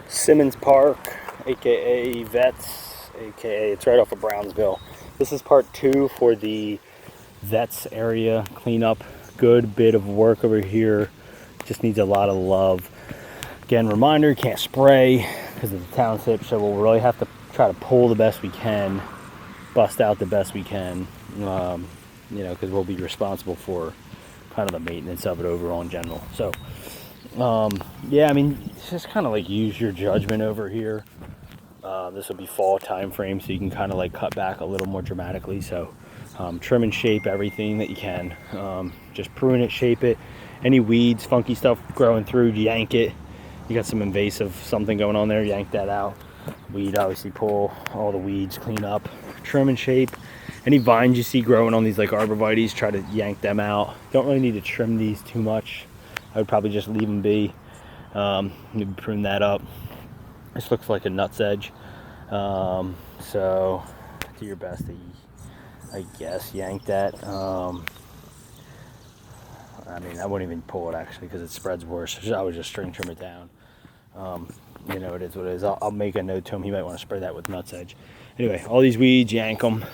Simmons Park, aka Vets, aka it's right off of Brownsville. This is part 2 for the Vets area cleanup. Good bit of work over here. Just needs a lot of love. Again, reminder, you can't spray because of the township, so we'll really have to try to pull the best we can, bust out the best we can, because we'll be responsible for kind of the maintenance of it overall in general. So yeah, I mean, just kind of like use your judgment over here. This will be fall time frame, so you can kind of like cut back a little more dramatically. So trim and shape everything that you can. Just prune it, shape it. Any weeds, funky stuff growing through, yank it. You got some invasive something going on there, yank that out. Weed, obviously pull all the weeds, clean up, trim and shape. Any vines you see growing on these like arborvitaes, try to yank them out. Don't really need to trim these too much. I would probably just leave them be. Maybe prune that up. This looks like a nut's edge. So do your best to, I guess, yank that. I mean, I wouldn't even pull it actually because it spreads worse. I would just string trim it down. It is what it is. I'll make a note to him. He might want to spray that with nut's edge. Anyway, all these weeds, yank them.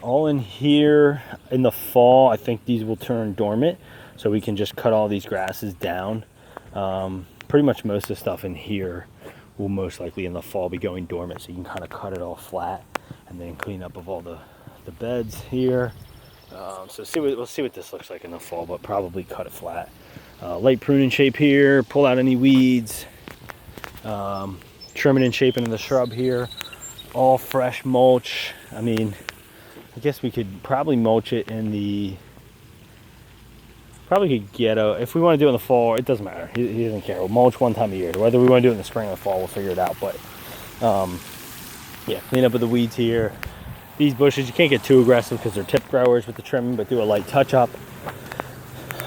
All in here in the fall, I think these will turn dormant. So we can just cut all these grasses down. Pretty much most of the stuff in here will most likely in the fall be going dormant. So you can kind of cut it all flat and then clean up of all the beds here. So we'll see what this looks like in the fall, but probably cut it flat. Light pruning shape here, pull out any weeds. Trimming and shaping the shrub here. All fresh mulch. I mean, I guess we could probably mulch it in the... Probably could get if we want to do it in the fall, it doesn't matter. He doesn't care. We'll mulch one time a year. Whether we want to do it in the spring or the fall, we'll figure it out. But yeah, clean up with the weeds here. These bushes, you can't get too aggressive because they're tip growers with the trimming, but do a light touch up.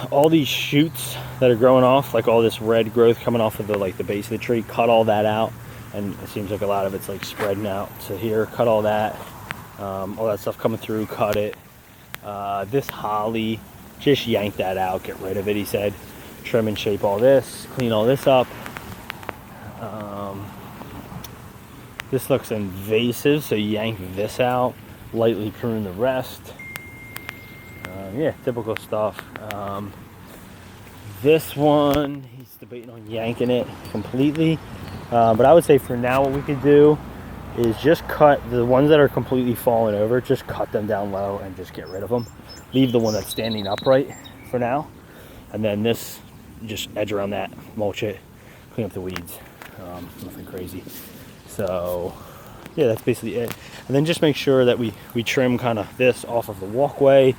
All these shoots that are growing off, like all this red growth coming off of the base of the tree, cut all that out. And it seems like a lot of it's like spreading out. So here, cut all that. All that stuff coming through, cut it. This holly, just yank that out, get rid of it, he said. Trim and shape all this, clean all this up. This looks invasive, so yank this out, lightly prune the rest. Yeah, typical stuff. This one, he's debating on yanking it completely. But I would say for now what we could do is just cut the ones that are completely falling over, just cut them down low and just get rid of them. Leave the one that's standing upright for now. And then this, just edge around that, mulch it, clean up the weeds. Nothing crazy. So yeah, that's basically it. And then just make sure that we trim kind of this off of the walkway.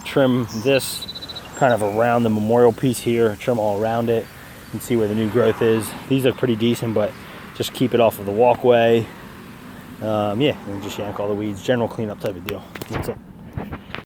Trim this kind of around the memorial piece here, trim all around it and see where the new growth is. These look pretty decent, but just keep it off of the walkway. Yeah, and just yank all the weeds. General cleanup type of deal. That's it.